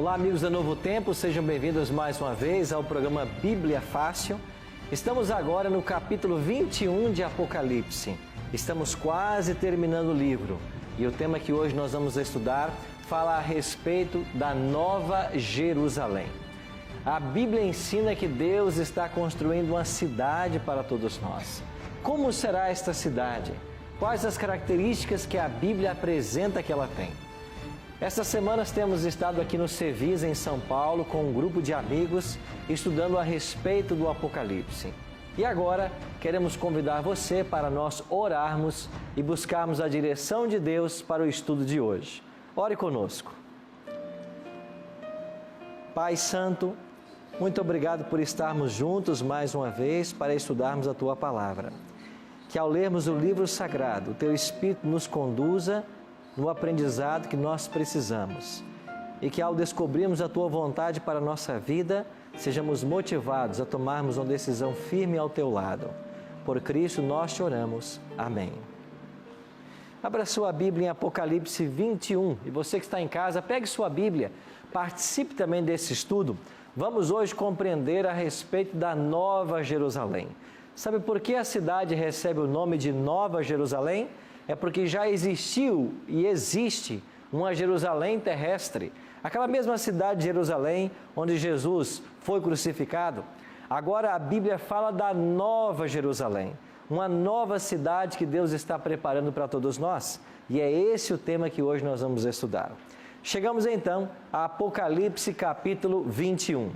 Olá, amigos da Novo Tempo, sejam bem-vindos mais uma vez ao programa Bíblia Fácil. Estamos agora no capítulo 21 de Apocalipse. Estamos quase terminando o livro e o tema que hoje nós vamos estudar fala a respeito da Nova Jerusalém. A Bíblia ensina que Deus está construindo uma cidade para todos nós. Como será esta cidade? Quais as características que a Bíblia apresenta que ela tem? Estas semanas temos estado aqui no Sevis, em São Paulo, com um grupo de amigos, estudando a respeito do Apocalipse. E agora, queremos convidar você para nós orarmos e buscarmos a direção de Deus para o estudo de hoje. Ore conosco. Pai Santo, muito obrigado por estarmos juntos mais uma vez para estudarmos a Tua Palavra. Que ao lermos o livro sagrado, o Teu Espírito nos conduza no aprendizado que nós precisamos e que ao descobrirmos a Tua vontade para a nossa vida, sejamos motivados a tomarmos uma decisão firme ao Teu lado. Por Cristo nós te oramos. Amém. Abra sua Bíblia em Apocalipse 21 e você que está em casa, pegue sua Bíblia, participe também desse estudo. Vamos hoje compreender a respeito da Nova Jerusalém. Sabe por que a cidade recebe o nome de Nova Jerusalém? É porque já existiu e existe uma Jerusalém terrestre. Aquela mesma cidade de Jerusalém, onde Jesus foi crucificado. Agora a Bíblia fala da Nova Jerusalém, uma nova cidade que Deus está preparando para todos nós. E é esse o tema que hoje nós vamos estudar. Chegamos então a Apocalipse capítulo 21.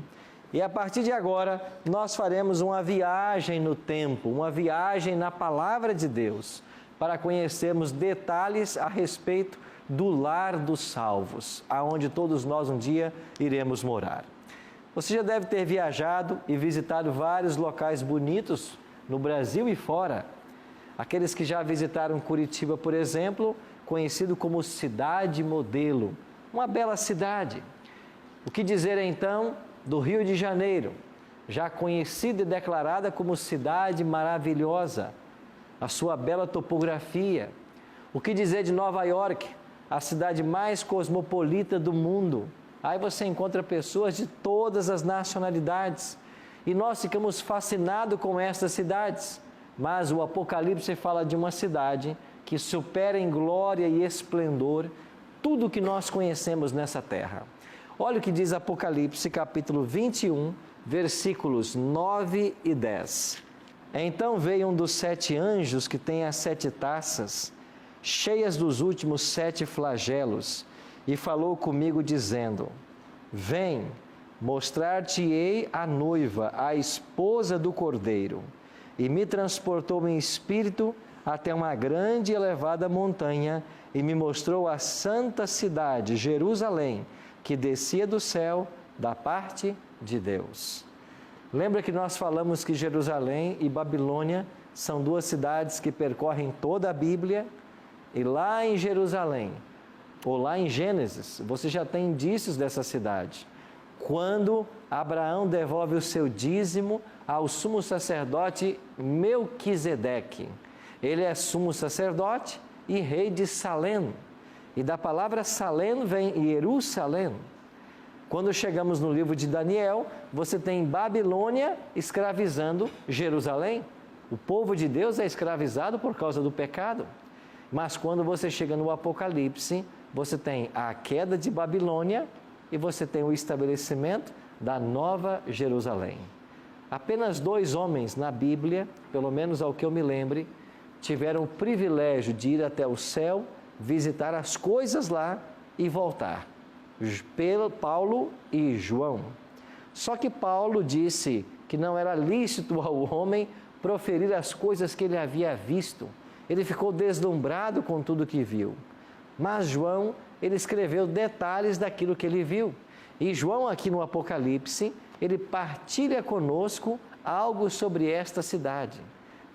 E a partir de agora, nós faremos uma viagem no tempo, uma viagem na Palavra de Deus, para conhecermos detalhes a respeito do lar dos salvos, aonde todos nós um dia iremos morar. Você já deve ter viajado e visitado vários locais bonitos no Brasil e fora. Aqueles que já visitaram Curitiba, por exemplo, conhecido como Cidade Modelo, uma bela cidade. O que dizer então do Rio de Janeiro, já conhecida e declarada como cidade maravilhosa, a sua bela topografia. O que dizer de Nova York, a cidade mais cosmopolita do mundo? Aí você encontra pessoas de todas as nacionalidades e nós ficamos fascinados com estas cidades. Mas o Apocalipse fala de uma cidade que supera em glória e esplendor tudo o que nós conhecemos nessa terra. Olha o que diz Apocalipse capítulo 21, versículos 9 e 10. Então veio um dos 7 anjos que tem as 7 taças, cheias dos últimos 7 flagelos, e falou comigo dizendo: Vem, mostrar-te-ei a noiva, a esposa do Cordeiro. E me transportou em espírito até uma grande e elevada montanha, e me mostrou a santa cidade, Jerusalém, que descia do céu da parte de Deus. Lembra que nós falamos que Jerusalém e Babilônia são 2 cidades que percorrem toda a Bíblia? E lá em Jerusalém, ou lá em Gênesis, você já tem indícios dessa cidade. Quando Abraão devolve o seu dízimo ao sumo sacerdote Melquisedeque. Ele é sumo sacerdote e rei de Salém. E da palavra Salém vem Jerusalém. Quando chegamos no livro de Daniel, você tem Babilônia escravizando Jerusalém. O povo de Deus é escravizado por causa do pecado. Mas quando você chega no Apocalipse, você tem a queda de Babilônia e você tem o estabelecimento da Nova Jerusalém. Apenas 2 homens na Bíblia, pelo menos ao que eu me lembre, tiveram o privilégio de ir até o céu, visitar as coisas lá e voltar. Paulo e João. Só que Paulo disse que não era lícito ao homem proferir as coisas que ele havia visto. Ele ficou deslumbrado com tudo que viu. Mas João, ele escreveu detalhes daquilo que ele viu. E João aqui no Apocalipse, ele partilha conosco algo sobre esta cidade.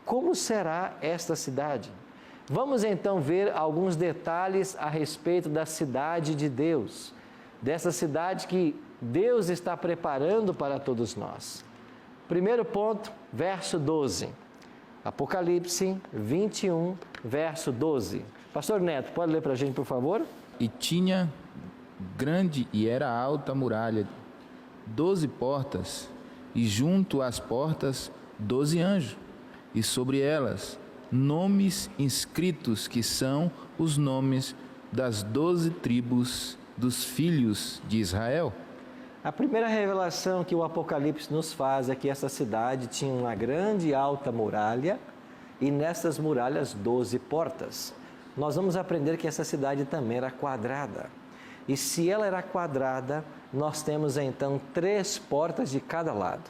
Como será esta cidade? Vamos então ver alguns detalhes a respeito da cidade de Deus, dessa cidade que Deus está preparando para todos nós. Primeiro ponto, verso 12. Apocalipse 21, verso 12. Pastor Neto, pode ler para a gente, por favor? E tinha grande e era alta a muralha, 12 portas, e junto às portas 12 anjos, e sobre elas nomes inscritos, que são os nomes das 12 tribos dos filhos de Israel. A primeira revelação que o Apocalipse nos faz é que essa cidade tinha uma grande e alta muralha, e nessas muralhas 12 portas. Nós vamos aprender que essa cidade também era quadrada. E se ela era quadrada, nós temos então 3 portas de cada lado.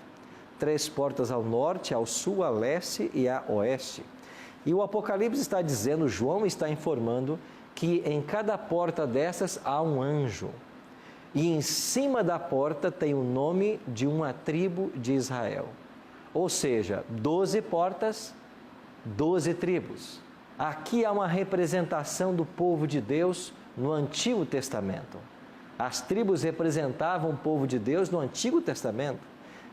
3 portas ao norte, ao sul, a leste e a oeste. E o Apocalipse está dizendo, João está informando, que em cada porta dessas há um anjo. E em cima da porta tem o nome de uma tribo de Israel. Ou seja, 12 portas, 12 tribos. Aqui há uma representação do povo de Deus no Antigo Testamento. As tribos representavam o povo de Deus no Antigo Testamento.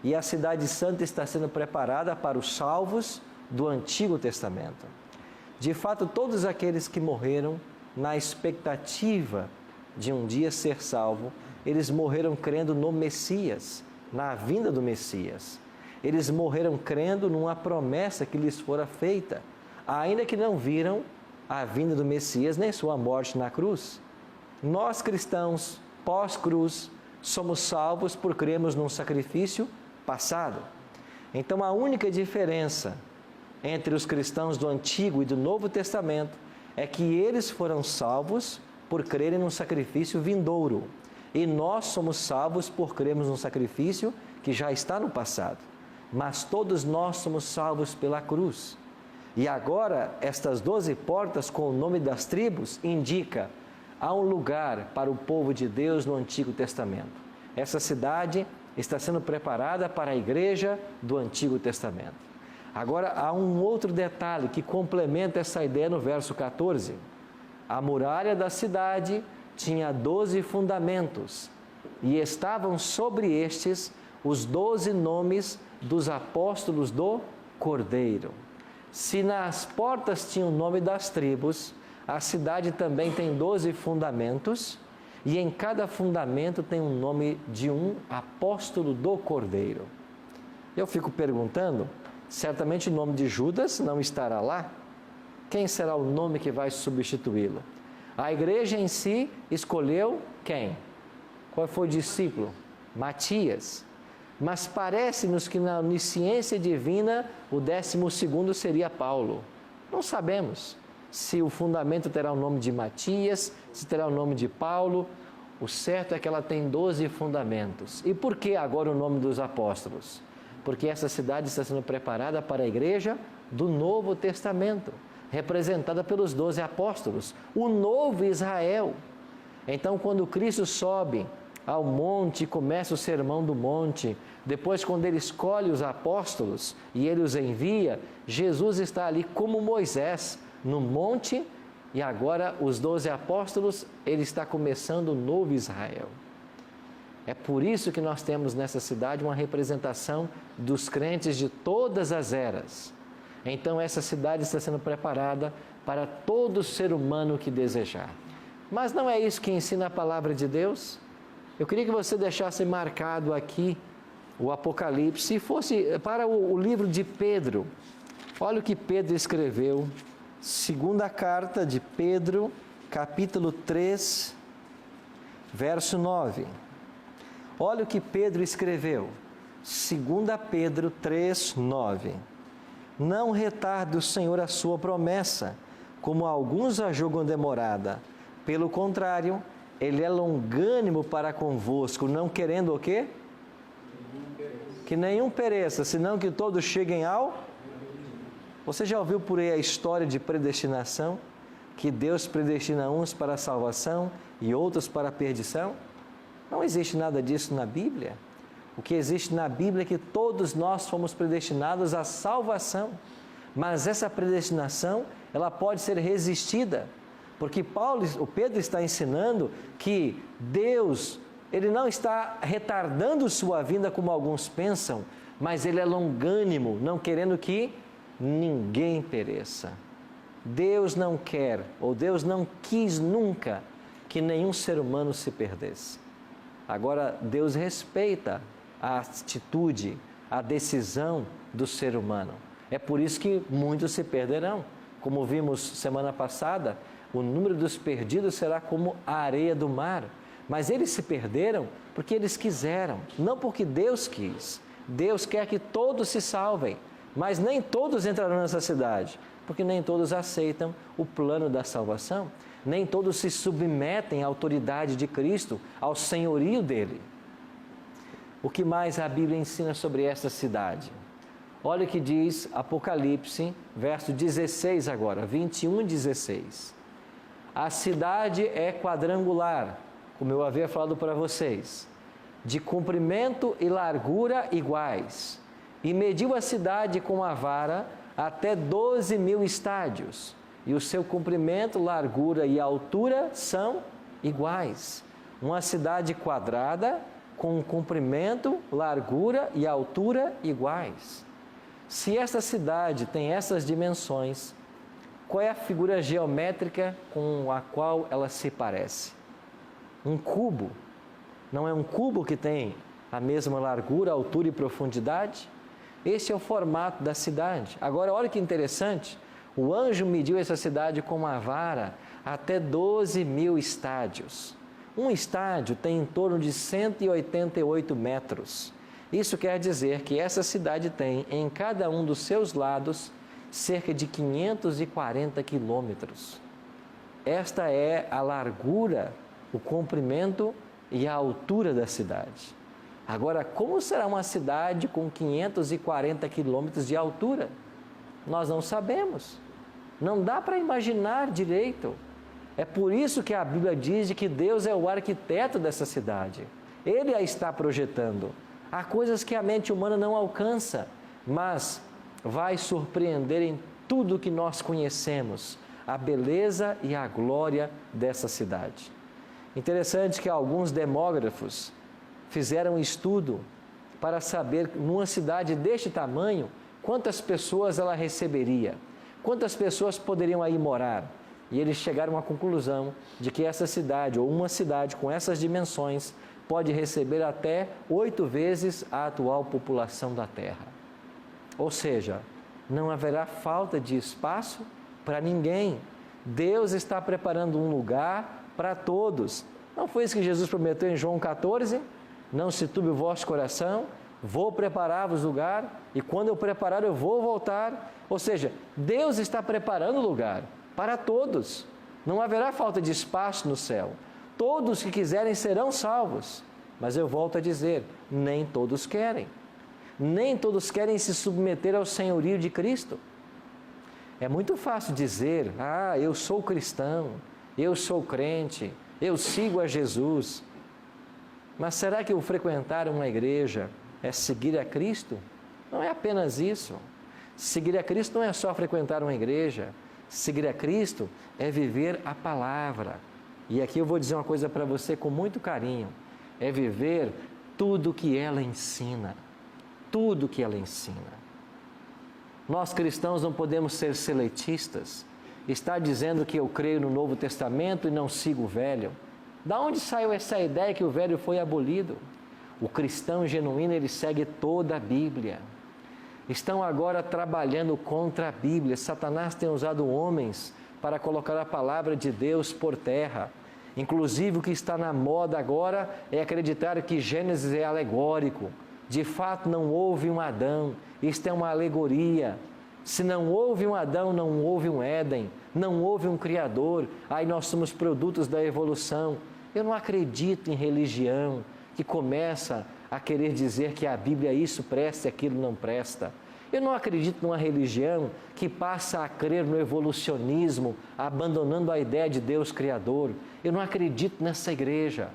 E a cidade santa está sendo preparada para os salvos do Antigo Testamento. De fato, todos aqueles que morreram na expectativa de um dia ser salvo, eles morreram crendo no Messias, na vinda do Messias. Eles morreram crendo numa promessa que lhes fora feita, ainda que não viram a vinda do Messias nem sua morte na cruz. Nós cristãos, pós-cruz, somos salvos por crermos num sacrifício passado. Então a única diferença entre os cristãos do Antigo e do Novo Testamento é que eles foram salvos por crerem num sacrifício vindouro. E nós somos salvos por crermos num sacrifício que já está no passado. Mas todos nós somos salvos pela cruz. E agora, estas 12 portas com o nome das tribos indica há um lugar para o povo de Deus no Antigo Testamento. Essa cidade está sendo preparada para a igreja do Antigo Testamento. Agora, há um outro detalhe que complementa essa ideia no verso 14. A muralha da cidade tinha 12 fundamentos e estavam sobre estes os 12 nomes dos apóstolos do Cordeiro. Se nas portas tinha o nome das tribos, a cidade também tem 12 fundamentos e em cada fundamento tem um nome de um apóstolo do Cordeiro. Eu fico perguntando, certamente o nome de Judas não estará lá? Quem será o nome que vai substituí-lo? A igreja em si escolheu quem? Qual foi o discípulo? Matias. Mas parece-nos que na onisciência divina o 12º seria Paulo. Não sabemos se o fundamento terá o nome de Matias, se terá o nome de Paulo. O certo é que ela tem 12 fundamentos. E por que agora o nome dos apóstolos? Porque essa cidade está sendo preparada para a igreja do Novo Testamento, representada pelos 12 apóstolos, o novo Israel. Então, quando Cristo sobe ao monte e começa o sermão do monte, depois quando ele escolhe os apóstolos e ele os envia, Jesus está ali como Moisés no monte e agora os 12 apóstolos, ele está começando o novo Israel. É por isso que nós temos nessa cidade uma representação dos crentes de todas as eras. Então essa cidade está sendo preparada para todo ser humano que desejar. Mas não é isso que ensina a palavra de Deus? Eu queria que você deixasse marcado aqui o Apocalipse, se fosse para o livro de Pedro. Olha o que Pedro escreveu, segunda carta de Pedro, capítulo 3, verso 9. Olha o que Pedro escreveu, segunda Pedro 3, 9. Não retarde o Senhor a sua promessa, como alguns a julgam demorada. Pelo contrário, Ele é longânimo para convosco, não querendo o quê? Que nenhum pereça, senão que todos cheguem ao... Você já ouviu por aí a história de predestinação? Que Deus predestina uns para a salvação e outros para a perdição? Não existe nada disso na Bíblia. O que existe na Bíblia é que todos nós fomos predestinados à salvação. Mas essa predestinação, ela pode ser resistida. Porque o Pedro está ensinando que Deus, Ele não está retardando sua vinda como alguns pensam, mas Ele é longânimo, não querendo que ninguém pereça. Deus não quer, ou Deus não quis nunca, que que nenhum ser humano se perdesse. Agora, Deus respeita a atitude, a decisão do ser humano. É por isso que muitos se perderão. Como vimos semana passada, o número dos perdidos será como a areia do mar. Mas eles se perderam porque eles quiseram, não porque Deus quis. Deus quer que todos se salvem, mas nem todos entrarão nessa cidade, porque nem todos aceitam o plano da salvação. Nem todos se submetem à autoridade de Cristo, ao senhorio dele. O que mais a Bíblia ensina sobre esta cidade? Olha o que diz Apocalipse, verso 16 agora, 21 e 16. A cidade é quadrangular, como eu havia falado para vocês, de comprimento e largura iguais, e mediu a cidade com a vara até 12.000 estádios, e o seu comprimento, largura e altura são iguais. Uma cidade quadrada com comprimento, largura e altura iguais. Se esta cidade tem essas dimensões, qual é a figura geométrica com a qual ela se parece? Um cubo. Não é um cubo que tem a mesma largura, altura e profundidade? Esse é o formato da cidade. Agora, olha que interessante. O anjo mediu essa cidade com uma vara até 12.000 estádios. Um estádio tem em torno de 188 metros. Isso quer dizer que essa cidade tem em cada um dos seus lados cerca de 540 quilômetros. Esta é a largura, o comprimento e a altura da cidade. Agora, como será uma cidade com 540 quilômetros de altura? Nós não sabemos. Não dá para imaginar direito. É por isso que a Bíblia diz que Deus é o arquiteto dessa cidade. Ele a está projetando. Há coisas que a mente humana não alcança, mas vai surpreender em tudo que nós conhecemos, a beleza e a glória dessa cidade. Interessante que alguns demógrafos fizeram um estudo para saber, numa cidade deste tamanho, quantas pessoas ela receberia, quantas pessoas poderiam aí morar. E eles chegaram à conclusão de que essa cidade, ou uma cidade com essas dimensões, pode receber até 8 vezes a atual população da Terra. Ou seja, não haverá falta de espaço para ninguém. Deus está preparando um lugar para todos. Não foi isso que Jesus prometeu em João 14? Não se turbe o vosso coração, vou preparar-vos lugar, e quando eu preparar eu vou voltar. Ou seja, Deus está preparando lugar para todos. Não haverá falta de espaço no céu. Todos que quiserem serão salvos. Mas eu volto a dizer, nem todos querem. Nem todos querem se submeter ao senhorio de Cristo. É muito fácil dizer, eu sou cristão, eu sou crente, eu sigo a Jesus. Mas será que o frequentar uma igreja é seguir a Cristo? Não é apenas isso. Seguir a Cristo não é só frequentar uma igreja. Seguir a Cristo é viver a palavra. E aqui eu vou dizer uma coisa para você com muito carinho. É viver tudo que ela ensina. Tudo que ela ensina. Nós cristãos não podemos ser seletistas. Está dizendo que eu creio no Novo Testamento e não sigo o Velho. Da onde saiu essa ideia que o Velho foi abolido? O cristão genuíno, ele segue toda a Bíblia. Estão agora trabalhando contra a Bíblia. Satanás tem usado homens para colocar a palavra de Deus por terra. Inclusive, o que está na moda agora é acreditar que Gênesis é alegórico. De fato, não houve um Adão. Isto é uma alegoria. Se não houve um Adão, não houve um Éden. Não houve um Criador. Aí nós somos produtos da evolução. Eu não acredito em religião que começa a querer dizer que a Bíblia isso presta e aquilo não presta. Eu não acredito numa religião que passa a crer no evolucionismo, abandonando a ideia de Deus Criador. Eu não acredito nessa igreja.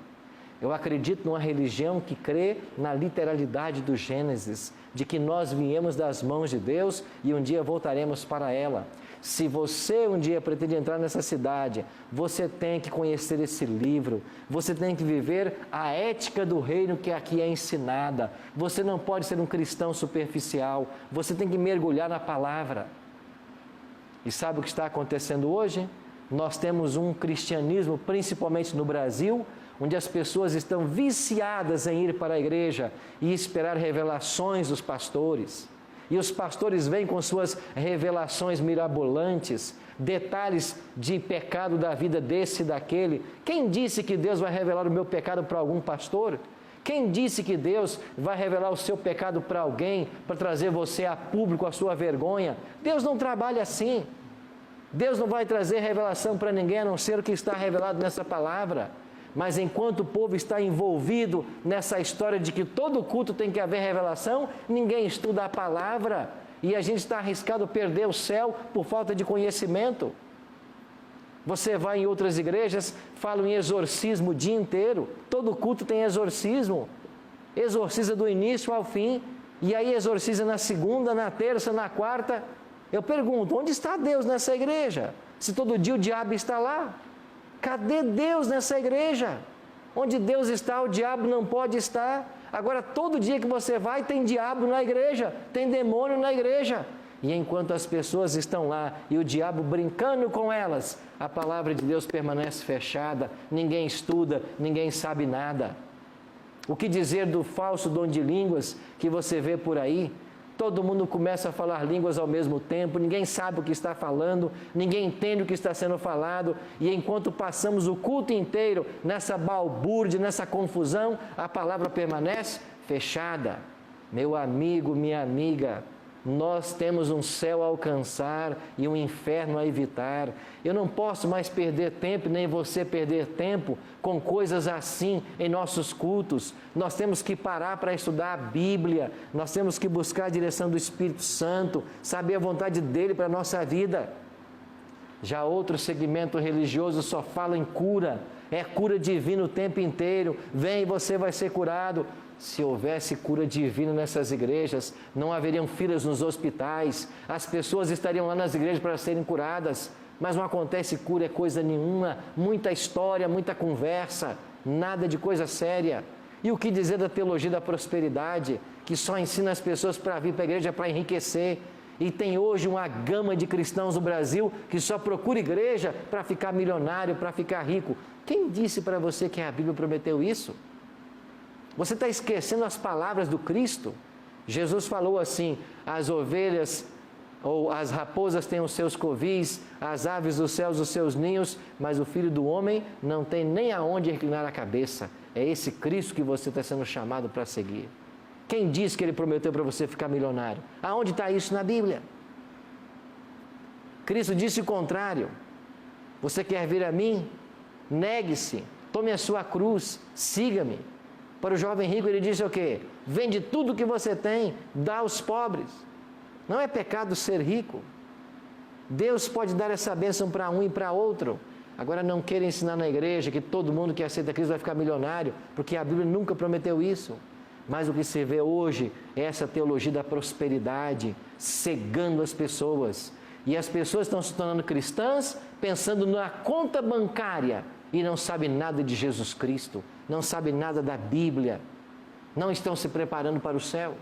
Eu acredito numa religião que crê na literalidade do Gênesis, de que nós viemos das mãos de Deus e um dia voltaremos para ela. Se você um dia pretende entrar nessa cidade, você tem que conhecer esse livro, você tem que viver a ética do reino que aqui é ensinada. Você não pode ser um cristão superficial, você tem que mergulhar na palavra. E sabe o que está acontecendo hoje? Nós temos um cristianismo, principalmente no Brasil, onde as pessoas estão viciadas em ir para a igreja e esperar revelações dos pastores. E os pastores vêm com suas revelações mirabolantes, detalhes de pecado da vida desse e daquele. Quem disse que Deus vai revelar o meu pecado para algum pastor? Quem disse que Deus vai revelar o seu pecado para alguém, para trazer você a público a sua vergonha? Deus não trabalha assim. Deus não vai trazer revelação para ninguém, a não ser o que está revelado nessa palavra. Mas enquanto o povo está envolvido nessa história de que todo culto tem que haver revelação, ninguém estuda a palavra e a gente está arriscado a perder o céu por falta de conhecimento. Você vai em outras igrejas, falam em exorcismo o dia inteiro, todo culto tem exorcismo, exorciza do início ao fim, e aí exorciza na segunda, na terça, na quarta. Eu pergunto, onde está Deus nessa igreja? Se todo dia o diabo está lá. Cadê Deus nessa igreja? Onde Deus está, o diabo não pode estar. Agora, todo dia que você vai, tem diabo na igreja, tem demônio na igreja. E enquanto as pessoas estão lá e o diabo brincando com elas, a palavra de Deus permanece fechada, ninguém estuda, ninguém sabe nada. O que dizer do falso dom de línguas que você vê por aí? Todo mundo começa a falar línguas ao mesmo tempo, ninguém sabe o que está falando, ninguém entende o que está sendo falado, e enquanto passamos o culto inteiro nessa balbúrdia, nessa confusão, a palavra permanece fechada. Meu amigo, minha amiga, nós temos um céu a alcançar e um inferno a evitar. Eu não posso mais perder tempo, nem você perder tempo com coisas assim em nossos cultos. Nós temos que parar para estudar a Bíblia, nós temos que buscar a direção do Espírito Santo, saber a vontade dele para a nossa vida. Já outro segmento religioso só fala em cura, é cura divina o tempo inteiro, vem e você vai ser curado. Se houvesse cura divina nessas igrejas, não haveriam filas nos hospitais, as pessoas estariam lá nas igrejas para serem curadas, mas não acontece cura, é coisa nenhuma, muita história, muita conversa, nada de coisa séria. E o que dizer da teologia da prosperidade, que só ensina as pessoas para vir para a igreja para enriquecer, e tem hoje uma gama de cristãos no Brasil que só procura igreja para ficar milionário, para ficar rico. Quem disse para você que a Bíblia prometeu isso? Você está esquecendo as palavras do Cristo? Jesus falou assim, as ovelhas ou as raposas têm os seus covis, as aves dos céus os seus ninhos, mas o Filho do Homem não tem nem aonde reclinar a cabeça. É esse Cristo que você está sendo chamado para seguir. Quem disse que Ele prometeu para você ficar milionário? Aonde está isso na Bíblia? Cristo disse o contrário. Você quer vir a mim? Negue-se, tome a sua cruz, siga-me. Para o jovem rico ele disse o quê? Vende tudo que você tem, dá aos pobres. Não é pecado ser rico. Deus pode dar essa bênção para um e para outro. Agora não queira ensinar na igreja que todo mundo que aceita Cristo vai ficar milionário, porque a Bíblia nunca prometeu isso. Mas o que se vê hoje é essa teologia da prosperidade, cegando as pessoas. E as pessoas estão se tornando cristãs pensando na conta bancária e não sabem nada de Jesus Cristo, não sabem nada da Bíblia, não estão se preparando para o céu.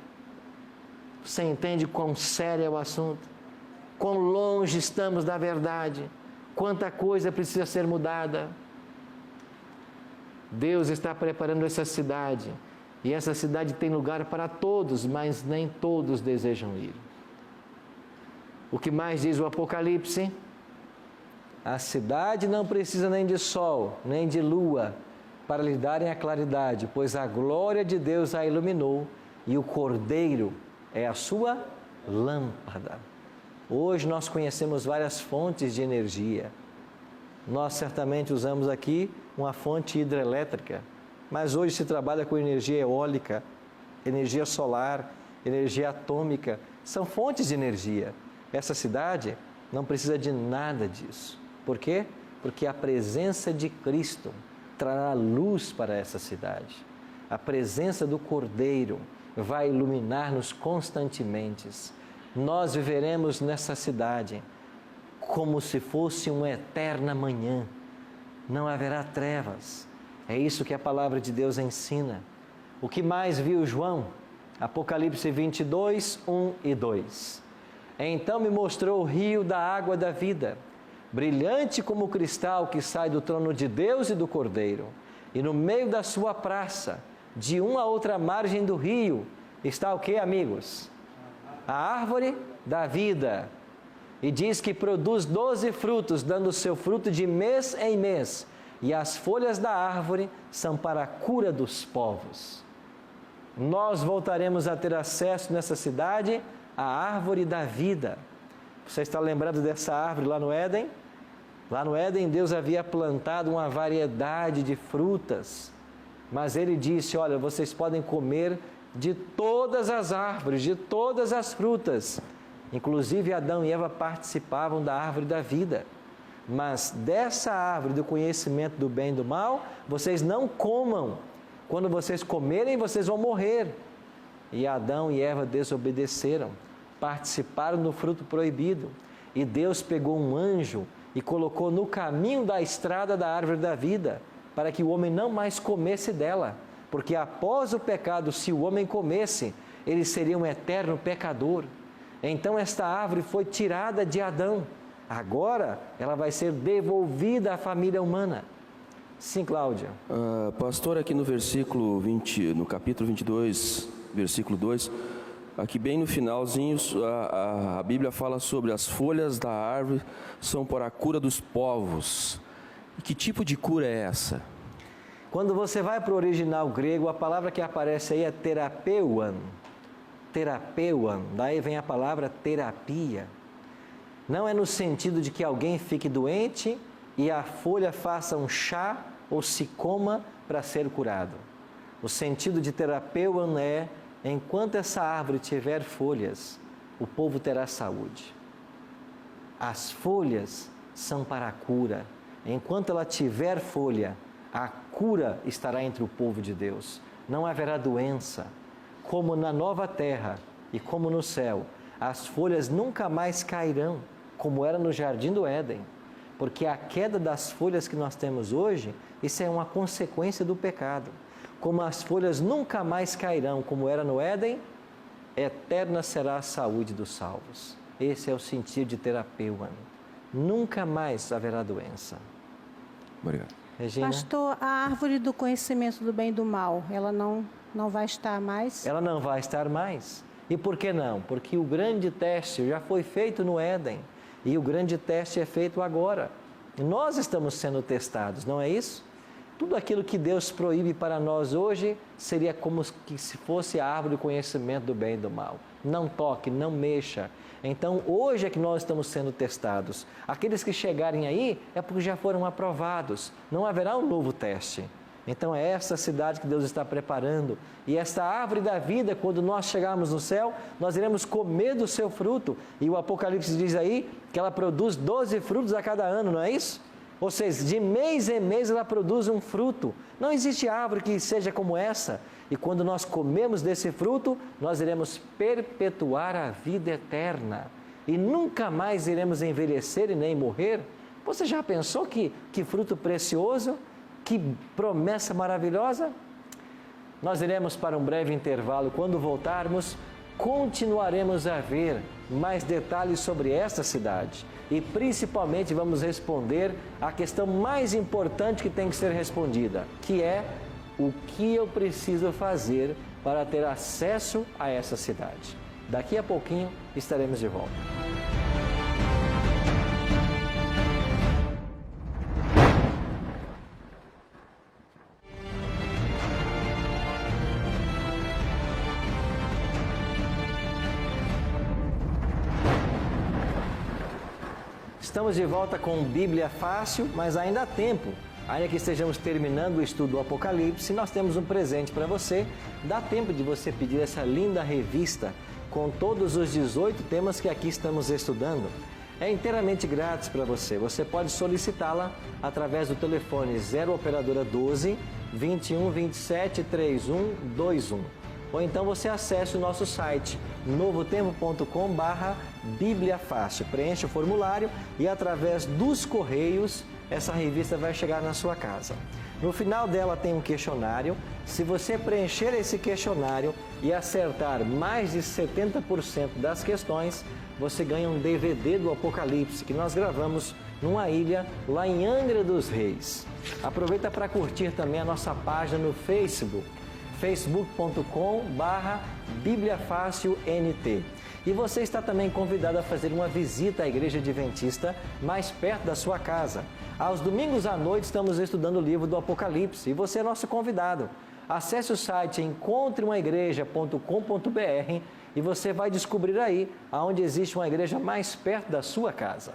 Você entende quão sério é o assunto? Quão longe estamos da verdade? Quanta coisa precisa ser mudada? Deus está preparando essa cidade, e essa cidade tem lugar para todos, mas nem todos desejam ir. O que mais diz o Apocalipse? A cidade não precisa nem de sol, nem de lua, para lhe darem a claridade, pois a glória de Deus a iluminou, e o Cordeiro é a sua lâmpada. Hoje nós conhecemos várias fontes de energia. Nós certamente usamos aqui uma fonte hidrelétrica, mas hoje se trabalha com energia eólica, energia solar, energia atômica, são fontes de energia. Essa cidade não precisa de nada disso. Por quê? Porque a presença de Cristo trará luz para essa cidade. A presença do Cordeiro vai iluminar-nos constantemente. Nós viveremos nessa cidade como se fosse uma eterna manhã. Não haverá trevas. É isso que a palavra de Deus ensina. O que mais viu João? Apocalipse 22, 1 e 2. Então me mostrou o rio da água da vida, brilhante como o cristal que sai do trono de Deus e do Cordeiro. E no meio da sua praça, de uma a outra margem do rio, está o que, amigos? A árvore da vida. E diz que produz 12 frutos, dando seu fruto de mês em mês. E as folhas da árvore são para a cura dos povos. Nós voltaremos a ter acesso nessa cidade à árvore da vida. Você está lembrado dessa árvore lá no Éden? Lá no Éden, Deus havia plantado uma variedade de frutas. Mas Ele disse, olha, vocês podem comer de todas as árvores, de todas as frutas. Inclusive, Adão e Eva participavam da árvore da vida. Mas dessa árvore do conhecimento do bem e do mal, vocês não comam. Quando vocês comerem, vocês vão morrer. E Adão e Eva desobedeceram, participaram do fruto proibido. E Deus pegou um anjo e colocou no caminho da estrada da árvore da vida, para que o homem não mais comesse dela. Porque após o pecado, se o homem comesse, ele seria um eterno pecador. Então esta árvore foi tirada de Adão. Agora ela vai ser devolvida à família humana. Sim, Cláudia. Pastor, aqui no versículo 20, no capítulo 22, versículo 2, aqui bem no finalzinho, a Bíblia fala sobre as folhas da árvore são para a cura dos povos. E que tipo de cura é essa? Quando você vai para o original grego, a palavra que aparece aí é terapeuan. Terapeuan, daí vem a palavra terapia. Não é no sentido de que alguém fique doente e a folha faça um chá ou se coma para ser curado. O sentido de terapeuan é, enquanto essa árvore tiver folhas, o povo terá saúde. As folhas são para a cura. Enquanto ela tiver folha, a cura estará entre o povo de Deus. Não haverá doença. Como na nova terra e como no céu, as folhas nunca mais cairão, como era no jardim do Éden. Porque a queda das folhas que nós temos hoje, isso é uma consequência do pecado. Como as folhas nunca mais cairão, como era no Éden, eterna será a saúde dos salvos. Esse é o sentido de terapeuan. Nunca mais haverá doença. Obrigado. Regina? Pastor, a árvore do conhecimento do bem e do mal, ela não vai estar mais? Ela não vai estar mais. E por que não? Porque o grande teste já foi feito no Éden. E o grande teste é feito agora. Nós estamos sendo testados, não é isso? Tudo aquilo que Deus proíbe para nós hoje seria como se fosse a árvore do conhecimento do bem e do mal. Não toque, não mexa. Então, hoje é que nós estamos sendo testados. Aqueles que chegarem aí é porque já foram aprovados. Não haverá um novo teste. Então, é essa cidade que Deus está preparando. E esta árvore da vida, quando nós chegarmos no céu, nós iremos comer do seu fruto. E o Apocalipse diz aí que ela produz 12 frutos a cada ano, não é isso? Ou seja, de mês em mês ela produz um fruto. Não existe árvore que seja como essa. E quando nós comemos desse fruto, nós iremos perpetuar a vida eterna. E nunca mais iremos envelhecer e nem morrer. Você já pensou que fruto precioso? Que promessa maravilhosa? Nós iremos para um breve intervalo. Quando voltarmos, continuaremos a ver mais detalhes sobre esta cidade. E principalmente vamos responder a questão mais importante que tem que ser respondida, que é: o que eu preciso fazer para ter acesso a essa cidade? Daqui a pouquinho estaremos de volta. Estamos de volta com Bíblia Fácil, mas ainda há tempo. Ainda que estejamos terminando o estudo do Apocalipse, nós temos um presente para você. Dá tempo de você pedir essa linda revista com todos os 18 temas que aqui estamos estudando. É inteiramente grátis para você. Você pode solicitá-la através do telefone 0 Operadora 12 21 27 31 21. Ou então você acesse o nosso site novotempo.com/Bíblia Fácil. Preencha o formulário e através dos correios essa revista vai chegar na sua casa. No final dela tem um questionário. Se você preencher esse questionário e acertar mais de 70% das questões, você ganha um DVD do Apocalipse, que nós gravamos numa ilha lá em Angra dos Reis. Aproveita para curtir também a nossa página no Facebook, facebook.com/bibliafacilnt. E você está também convidado a fazer uma visita à Igreja Adventista mais perto da sua casa. Aos domingos à noite estamos estudando o livro do Apocalipse e você é nosso convidado. Acesse o site encontreumaigreja.com.br e você vai descobrir aí aonde existe uma igreja mais perto da sua casa.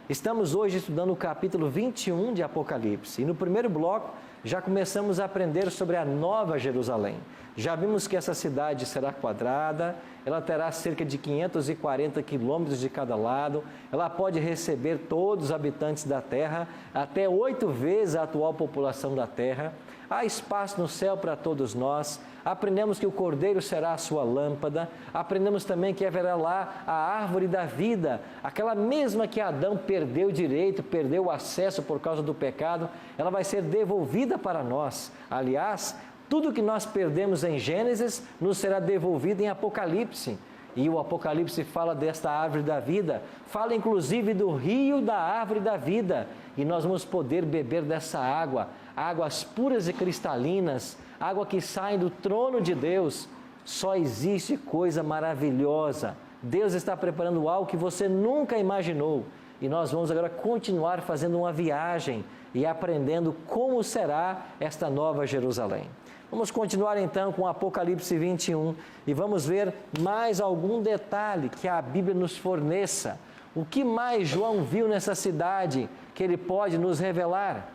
Estamos hoje estudando o capítulo 21 de Apocalipse e no primeiro bloco já começamos a aprender sobre a Nova Jerusalém. Já vimos que essa cidade será quadrada, ela terá cerca de 540 quilômetros de cada lado, ela pode receber todos os habitantes da terra, até 8 vezes a atual população da terra. Há espaço no céu para todos nós. Aprendemos que o Cordeiro será a sua lâmpada. Aprendemos também que haverá lá a árvore da vida, aquela mesma que Adão perdeu o direito, perdeu o acesso por causa do pecado, ela vai ser devolvida para nós. Aliás, tudo que nós perdemos em Gênesis nos será devolvido em Apocalipse. E o Apocalipse fala desta árvore da vida, fala inclusive do rio da árvore da vida. E nós vamos poder beber dessa água, águas puras e cristalinas, água que sai do trono de Deus. Só existe coisa maravilhosa. Deus está preparando algo que você nunca imaginou. E nós vamos agora continuar fazendo uma viagem e aprendendo como será esta nova Jerusalém. Vamos continuar então com Apocalipse 21 e vamos ver mais algum detalhe que a Bíblia nos forneça. O que mais João viu nessa cidade que ele pode nos revelar?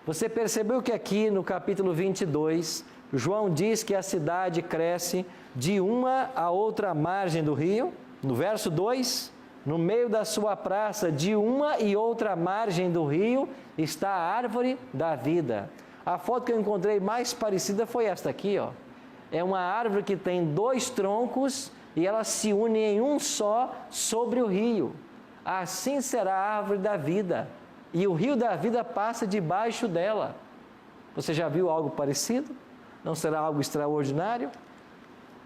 Você percebeu que aqui no capítulo 22, João diz que a cidade cresce de uma a outra margem do rio? No verso 2, no meio da sua praça, de uma e outra margem do rio, está a árvore da vida. A foto que eu encontrei mais parecida foi esta aqui, ó. É uma árvore que tem 2 troncos e elas se unem em um só sobre o rio. Assim será a árvore da vida. E o rio da vida passa debaixo dela. Você já viu algo parecido? Não será algo extraordinário?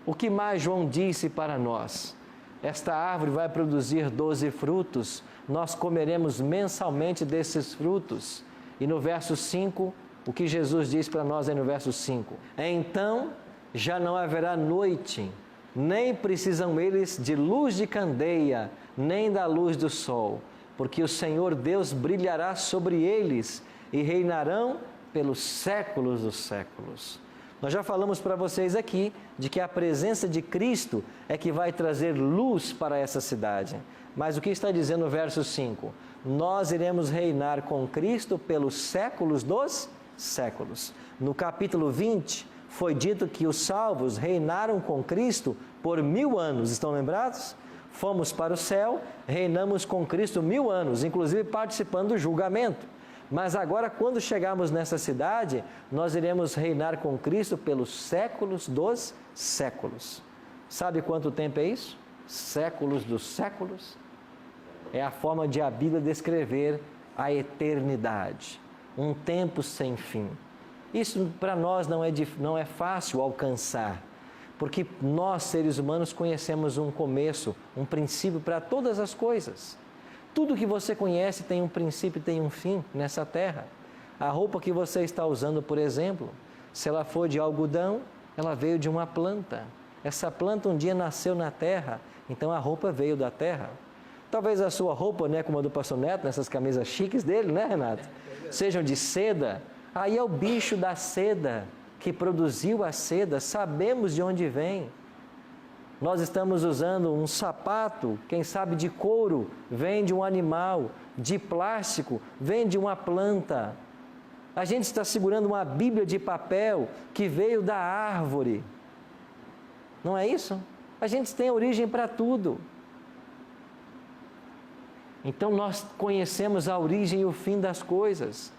O que mais João disse para nós? Esta árvore vai produzir 12 frutos. Nós comeremos mensalmente desses frutos. E no verso 5, o que Jesus diz para nós aí no verso 5? Então já não haverá noite, nem precisam eles de luz de candeia, nem da luz do sol, porque o Senhor Deus brilhará sobre eles e reinarão pelos séculos dos séculos. Nós já falamos para vocês aqui de que a presença de Cristo é que vai trazer luz para essa cidade. Mas o que está dizendo o verso 5? Nós iremos reinar com Cristo pelos séculos dos séculos. No capítulo 20, foi dito que os salvos reinaram com Cristo por 1000 anos. Estão lembrados? Fomos para o céu, reinamos com Cristo 1000 anos, inclusive participando do julgamento. Mas agora, quando chegarmos nessa cidade, nós iremos reinar com Cristo pelos séculos dos séculos. Sabe quanto tempo é isso? Séculos dos séculos? É a forma de a Bíblia descrever a eternidade. Um tempo sem fim. Isso para nós não é fácil alcançar, porque nós, seres humanos, conhecemos um começo, um princípio para todas as coisas. Tudo que você conhece tem um princípio e tem um fim nessa terra. A roupa que você está usando, por exemplo, se ela for de algodão, ela veio de uma planta. Essa planta um dia nasceu na terra, então a roupa veio da terra. Talvez a sua roupa, né, como a do pastor Neto, nessas camisas chiques dele, né, Renato? Sejam de seda. Aí é o bicho da seda que produziu a seda, sabemos de onde vem. Nós estamos usando um sapato, quem sabe de couro, vem de um animal, de plástico, vem de uma planta. A gente está segurando uma Bíblia de papel que veio da árvore. Não é isso? A gente tem origem para tudo. Então nós conhecemos a origem e o fim das coisas.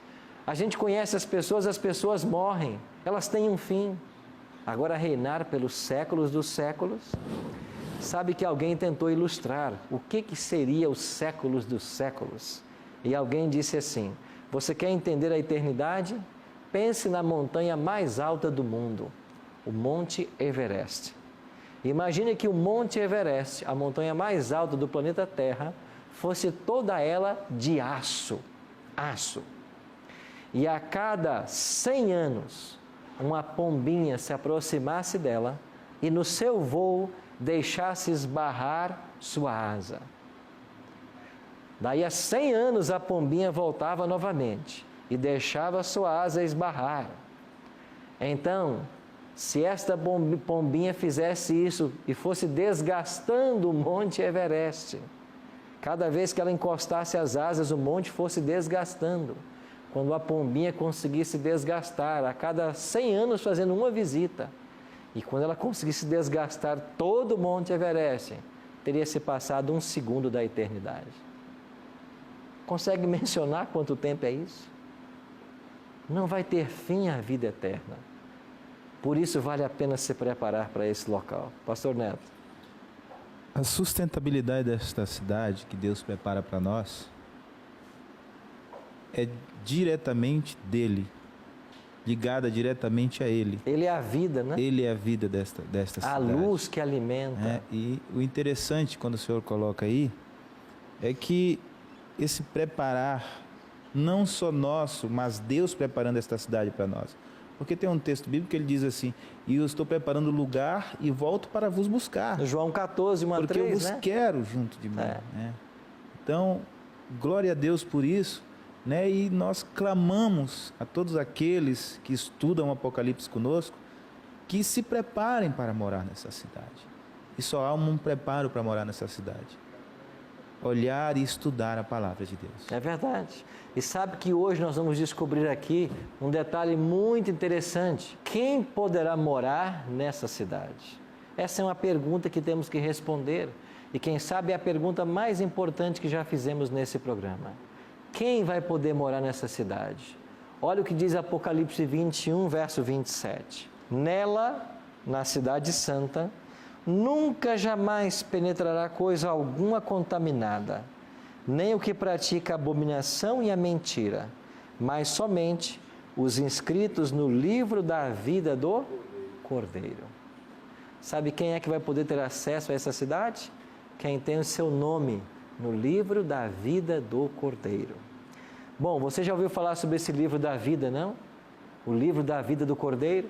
A gente conhece as pessoas morrem, elas têm um fim. Agora, reinar pelos séculos dos séculos. Sabe que alguém tentou ilustrar o que seria os séculos dos séculos. E alguém disse assim: você quer entender a eternidade? Pense na montanha mais alta do mundo, o Monte Everest. Imagine que o Monte Everest, a montanha mais alta do planeta Terra, fosse toda ela de aço. Aço. E a cada 100 anos, uma pombinha se aproximasse dela e no seu voo deixasse esbarrar sua asa. Daí a 100 anos a pombinha voltava novamente e deixava sua asa esbarrar. Então, se esta pombinha fizesse isso e fosse desgastando o Monte Everest, cada vez que ela encostasse as asas, o monte fosse desgastando. Quando a pombinha conseguisse desgastar, a cada 100 anos fazendo uma visita, e quando ela conseguisse desgastar todo o Monte Everest, teria se passado 1 segundo da eternidade. Consegue mencionar quanto tempo é isso? Não vai ter fim a vida eterna. Por isso vale a pena se preparar para esse local. Pastor Neto. A sustentabilidade desta cidade que Deus prepara para nós é diretamente dele, ligada diretamente a ele. Ele é a vida, né? Ele é a vida desta cidade. A luz que alimenta. E o interessante, quando o Senhor coloca aí, é que esse preparar, não só nosso, mas Deus preparando esta cidade para nós. Porque tem um texto bíblico que ele diz assim: e eu estou preparando lugar e volto para vos buscar. João 14, 1 a 3, porque eu vos quero junto de mim. Né? Então, glória a Deus por isso. Né? E nós clamamos a todos aqueles que estudam o Apocalipse conosco, que se preparem para morar nessa cidade. E só há um preparo para morar nessa cidade: olhar e estudar a palavra de Deus. É verdade. E sabe que hoje nós vamos descobrir aqui um detalhe muito interessante. Quem poderá morar nessa cidade? Essa é uma pergunta que temos que responder. E quem sabe é a pergunta mais importante que já fizemos nesse programa. Quem vai poder morar nessa cidade? Olha o que diz Apocalipse 21, verso 27. Nela, na cidade santa, nunca jamais penetrará coisa alguma contaminada, nem o que pratica a abominação e a mentira, mas somente os inscritos no livro da vida do Cordeiro. Sabe quem é que vai poder ter acesso a essa cidade? Quem tem o seu nome no livro da vida do Cordeiro. Bom, você já ouviu falar sobre esse livro da vida, não? O livro da vida do Cordeiro?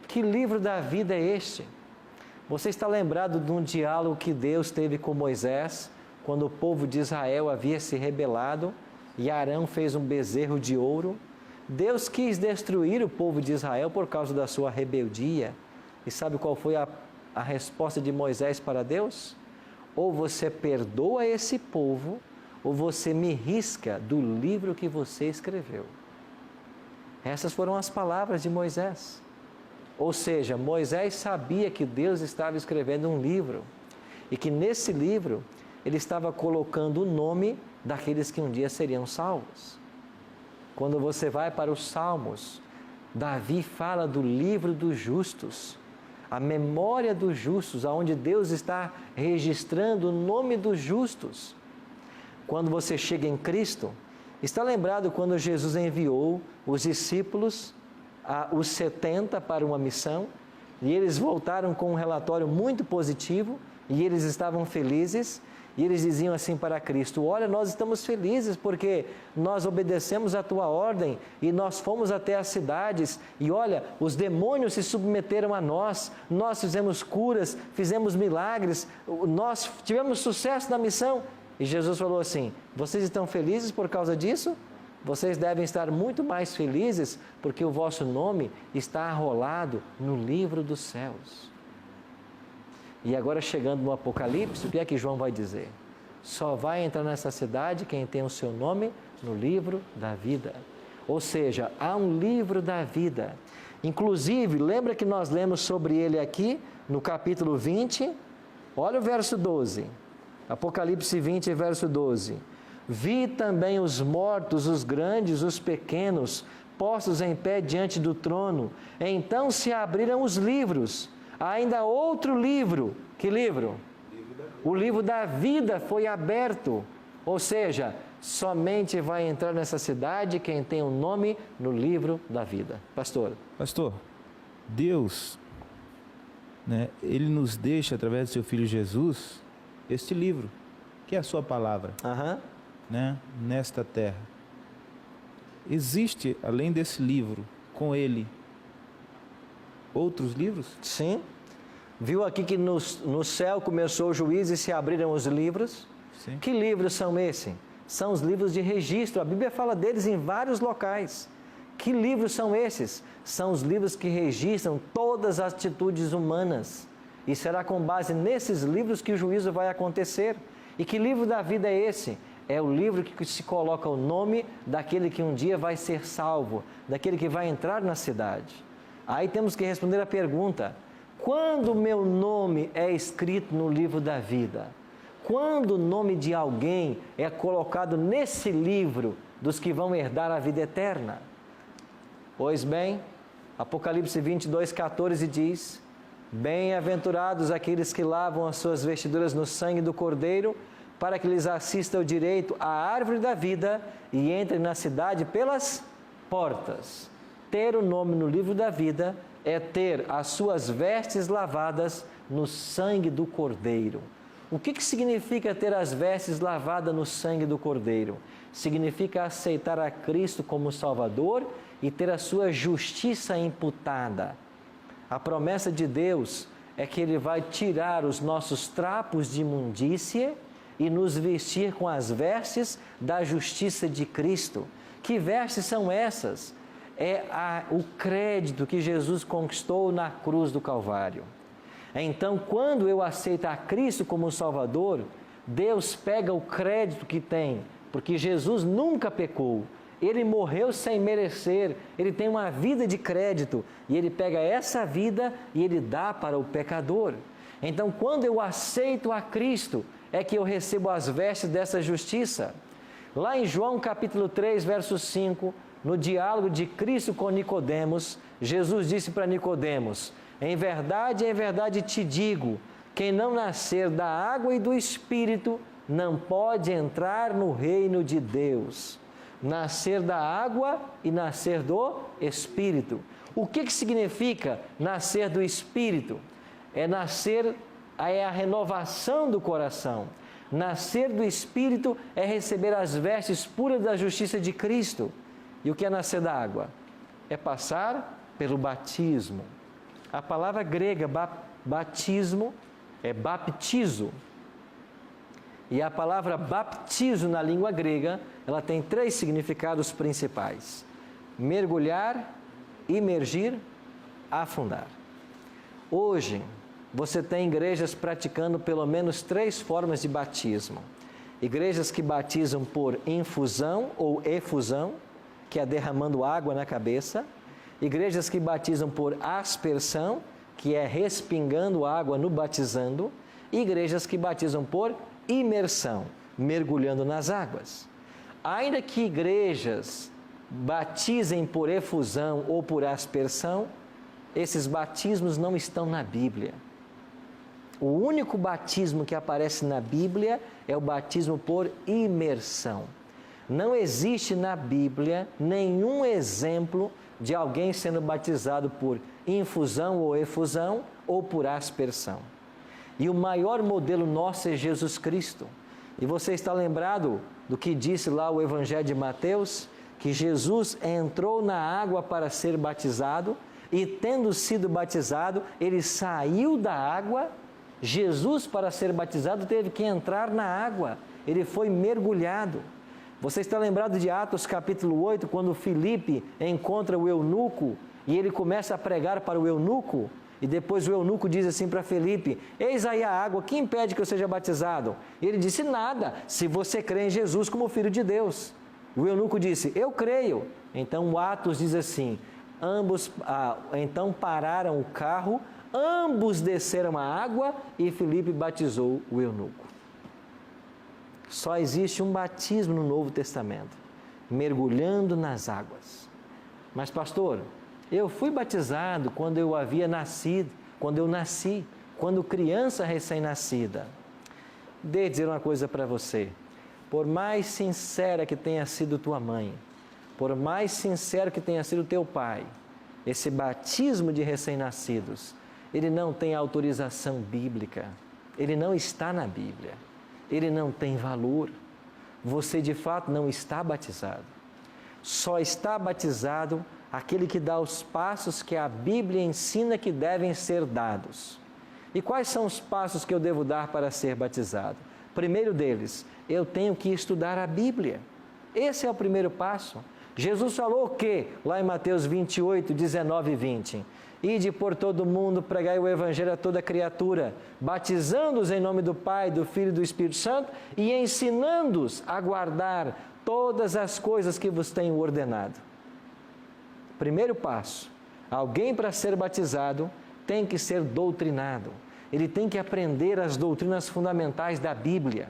Que livro da vida é este? Você está lembrado de um diálogo que Deus teve com Moisés, quando o povo de Israel havia se rebelado e Arão fez um bezerro de ouro? Deus quis destruir o povo de Israel por causa da sua rebeldia. E sabe qual foi a resposta de Moisés para Deus? Ou você perdoa esse povo, ou você me risca do livro que você escreveu. Essas foram as palavras de Moisés. Ou seja, Moisés sabia que Deus estava escrevendo um livro e que nesse livro ele estava colocando o nome daqueles que um dia seriam salvos. Quando você vai para os Salmos, Davi fala do livro dos justos, a memória dos justos, onde Deus está registrando o nome dos justos. Quando você chega em Cristo, está lembrado quando Jesus enviou os discípulos, os 70 para uma missão, e eles voltaram com um relatório muito positivo, e eles estavam felizes, e eles diziam assim para Cristo: olha, nós estamos felizes porque nós obedecemos a tua ordem e nós fomos até as cidades e olha, os demônios se submeteram a nós fizemos curas, fizemos milagres, nós tivemos sucesso na missão. E Jesus falou assim: vocês estão felizes por causa disso? Vocês devem estar muito mais felizes porque o vosso nome está arrolado no livro dos céus. E agora, chegando no Apocalipse, o que é que João vai dizer? Só vai entrar nessa cidade quem tem o seu nome no livro da vida. Ou seja, há um livro da vida. Inclusive, lembra que nós lemos sobre ele aqui no capítulo 20? Olha o verso 12. Apocalipse 20, verso 12. Vi também os mortos, os grandes, os pequenos, postos em pé diante do trono. Então se abriram os livros. Ainda outro livro. Que livro? O livro da vida foi aberto. Ou seja, somente vai entrar nessa cidade quem tem o nome no livro da vida. Pastor, Deus né, Ele nos deixa, através do seu Filho Jesus, este livro, que é a sua palavra, né, nesta terra. Existe, além desse livro, com Ele, outros livros? Sim. Viu aqui que no céu começou o juízo e se abriram os livros? Sim. Que livros são esses? São os livros de registro. A Bíblia fala deles em vários locais. Que livros são esses? São os livros que registram todas as atitudes humanas. E será com base nesses livros que o juízo vai acontecer. E que livro da vida é esse? É o livro que se coloca o nome daquele que um dia vai ser salvo, daquele que vai entrar na cidade. Aí temos que responder a pergunta: quando o meu nome é escrito no livro da vida? Quando o nome de alguém é colocado nesse livro dos que vão herdar a vida eterna? Pois bem, Apocalipse 22:14 diz: bem-aventurados aqueles que lavam as suas vestiduras no sangue do Cordeiro, para que lhes assista o direito à árvore da vida e entrem na cidade pelas portas. Ter o nome no livro da vida é ter as suas vestes lavadas no sangue do Cordeiro. O que significa ter as vestes lavadas no sangue do Cordeiro? Significa aceitar a Cristo como Salvador e ter a sua justiça imputada. A promessa de Deus é que Ele vai tirar os nossos trapos de imundície e nos vestir com as vestes da justiça de Cristo. Que vestes são essas? É o crédito que Jesus conquistou na cruz do Calvário. Então, quando eu aceito a Cristo como Salvador, Deus pega o crédito que tem, porque Jesus nunca pecou. Ele morreu sem merecer, ele tem uma vida de crédito, e ele pega essa vida e ele dá para o pecador. Então, quando eu aceito a Cristo, é que eu recebo as vestes dessa justiça. Lá em João capítulo 3, verso 5, no diálogo de Cristo com Nicodemos, Jesus disse para Nicodemos: em verdade te digo, quem não nascer da água e do Espírito, não pode entrar no reino de Deus. Nascer da água e nascer do Espírito. O que significa nascer do Espírito? É a renovação do coração. Nascer do Espírito é receber as vestes puras da justiça de Cristo. E o que é nascer da água? É passar pelo batismo. A palavra grega batismo é baptizo. E a palavra baptizo na língua grega, ela tem 3 significados principais: mergulhar, imergir, afundar. Hoje, você tem igrejas praticando pelo menos 3 formas de batismo. Igrejas que batizam por infusão ou efusão, que é derramando água na cabeça. Igrejas que batizam por aspersão, que é respingando água no batizando. E igrejas que batizam por imersão, mergulhando nas águas. Ainda que igrejas batizem por efusão ou por aspersão, esses batismos não estão na Bíblia. O único batismo que aparece na Bíblia é o batismo por imersão. Não existe na Bíblia nenhum exemplo de alguém sendo batizado por infusão ou efusão ou por aspersão. E o maior modelo nosso é Jesus Cristo. E você está lembrado do que disse lá o Evangelho de Mateus? Que Jesus entrou na água para ser batizado e, tendo sido batizado, ele saiu da água. Jesus, para ser batizado, teve que entrar na água. Ele foi mergulhado. Você está lembrado de Atos capítulo 8, quando Filipe encontra o eunuco e ele começa a pregar para o eunuco? E depois o eunuco diz assim para Filipe: eis aí a água, que impede que eu seja batizado? E ele disse: nada, se você crê em Jesus como Filho de Deus. O eunuco disse: eu creio. Então o Atos diz assim: então pararam o carro, ambos desceram a água e Filipe batizou o eunuco. Só existe um batismo no Novo Testamento: mergulhando nas águas. Mas pastor, eu fui batizado quando eu havia nascido, quando eu nasci, quando criança recém-nascida. Deixa eu dizer uma coisa para você: por mais sincera que tenha sido tua mãe, por mais sincero que tenha sido teu pai, esse batismo de recém-nascidos ele não tem autorização bíblica, ele não está na Bíblia, ele não tem valor. Você de fato não está batizado. Só está batizado aquele que dá os passos que a Bíblia ensina que devem ser dados. E quais são os passos que eu devo dar para ser batizado? Primeiro deles, eu tenho que estudar a Bíblia. Esse é o primeiro passo. Jesus falou o quê? Lá em Mateus 28, 19 e 20. Ide por todo o mundo, pregai o Evangelho a toda criatura, batizando-os em nome do Pai, do Filho e do Espírito Santo e ensinando-os a guardar todas as coisas que vos tenho ordenado. Primeiro passo, alguém para ser batizado tem que ser doutrinado. Ele tem que aprender as doutrinas fundamentais da Bíblia.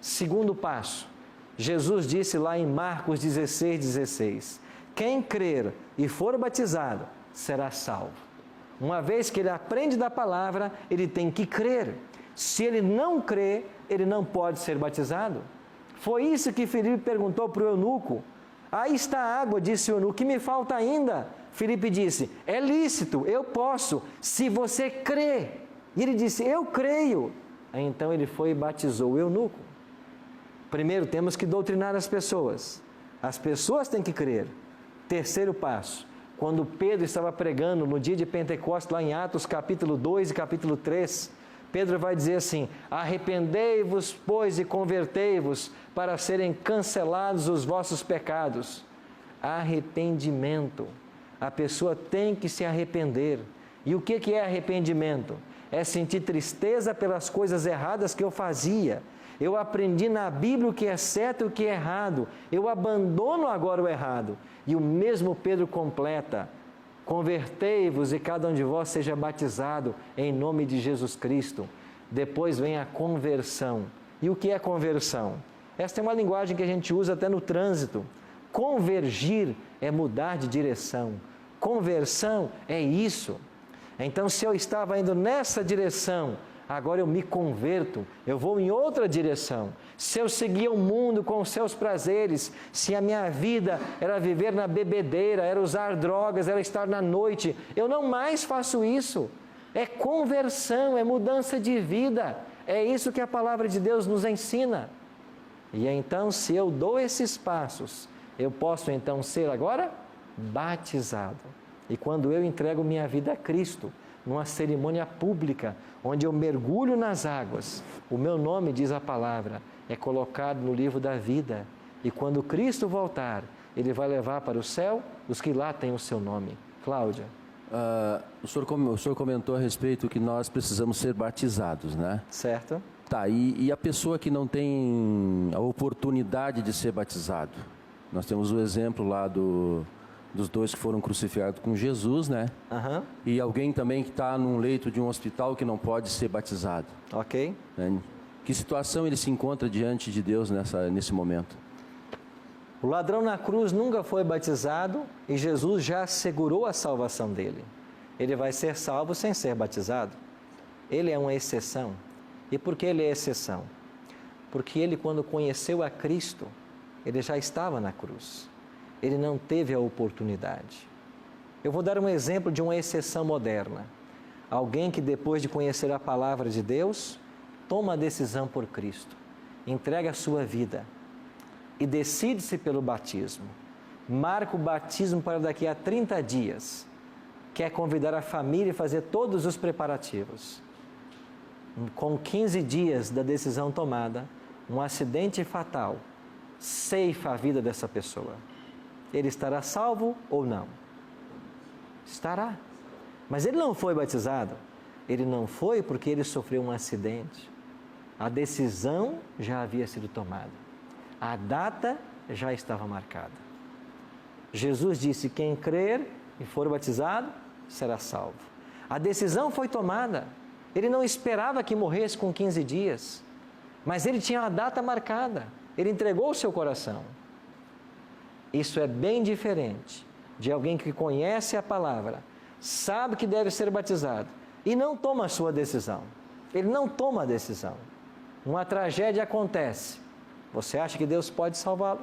Segundo passo, Jesus disse lá em Marcos 16, 16, quem crer e for batizado será salvo. Uma vez que ele aprende da palavra, ele tem que crer. Se ele não crê, ele não pode ser batizado. Foi isso que Filipe perguntou para o eunuco. Aí está a água, disse o eunuco, que me falta ainda? Filipe disse, é lícito, eu posso, se você crê. E ele disse, eu creio. Aí então ele foi e batizou o eunuco. Primeiro temos que doutrinar as pessoas. As pessoas têm que crer. Terceiro passo, quando Pedro estava pregando no dia de Pentecostes, lá em Atos capítulo 2 e capítulo 3, Pedro vai dizer assim, arrependei-vos, pois, e convertei-vos, para serem cancelados os vossos pecados. Arrependimento. A pessoa tem que se arrepender. E o que é arrependimento? É sentir tristeza pelas coisas erradas que eu fazia. Eu aprendi na Bíblia o que é certo e o que é errado. Eu abandono agora o errado. E o mesmo Pedro completa, convertei-vos e cada um de vós seja batizado em nome de Jesus Cristo. Depois vem a conversão. E o que é conversão? Esta é uma linguagem que a gente usa até no trânsito. Convergir é mudar de direção. Conversão é isso. Então, se eu estava indo nessa direção, agora eu me converto, eu vou em outra direção. Se eu seguia o mundo com os seus prazeres, se a minha vida era viver na bebedeira, era usar drogas, era estar na noite, eu não mais faço isso. É conversão, é mudança de vida. É isso que a palavra de Deus nos ensina. E então, se eu dou esses passos, eu posso então ser agora batizado. E quando eu entrego minha vida a Cristo, numa cerimônia pública, onde eu mergulho nas águas, o meu nome, diz a palavra, é colocado no livro da vida. E quando Cristo voltar, Ele vai levar para o céu os que lá têm o seu nome. Cláudia. O senhor comentou a respeito que nós precisamos ser batizados, né? Certo. Tá, e a pessoa que não tem a oportunidade de ser batizado? Nós temos o exemplo lá dos dois que foram crucificados com Jesus, né? Uhum. E alguém também que está num leito de um hospital que não pode ser batizado. Ok. Né? Que situação ele se encontra diante de Deus nesse momento? O ladrão na cruz nunca foi batizado e Jesus já assegurou a salvação dele. Ele vai ser salvo sem ser batizado. Ele é uma exceção. E por que ele é exceção? Porque ele, quando conheceu a Cristo, ele já estava na cruz. Ele não teve a oportunidade. Eu vou dar um exemplo de uma exceção moderna. Alguém que depois de conhecer a palavra de Deus, toma a decisão por Cristo, entrega a sua vida e decide-se pelo batismo. Marca o batismo para daqui a 30 dias. Quer convidar a família e fazer todos os preparativos. Com 15 dias da decisão tomada, um acidente fatal ceifa a vida dessa pessoa. Ele estará salvo ou não? Estará. Mas ele não foi batizado. Ele não foi porque ele sofreu um acidente. A decisão já havia sido tomada. A data já estava marcada. Jesus disse, quem crer e for batizado, será salvo. A decisão foi tomada. Ele não esperava que morresse com 15 dias. Mas ele tinha a data marcada. Ele entregou o seu coração. Isso é bem diferente de alguém que conhece a palavra, sabe que deve ser batizado e não toma a sua decisão. Ele não toma a decisão. Uma tragédia acontece. Você acha que Deus pode salvá-lo?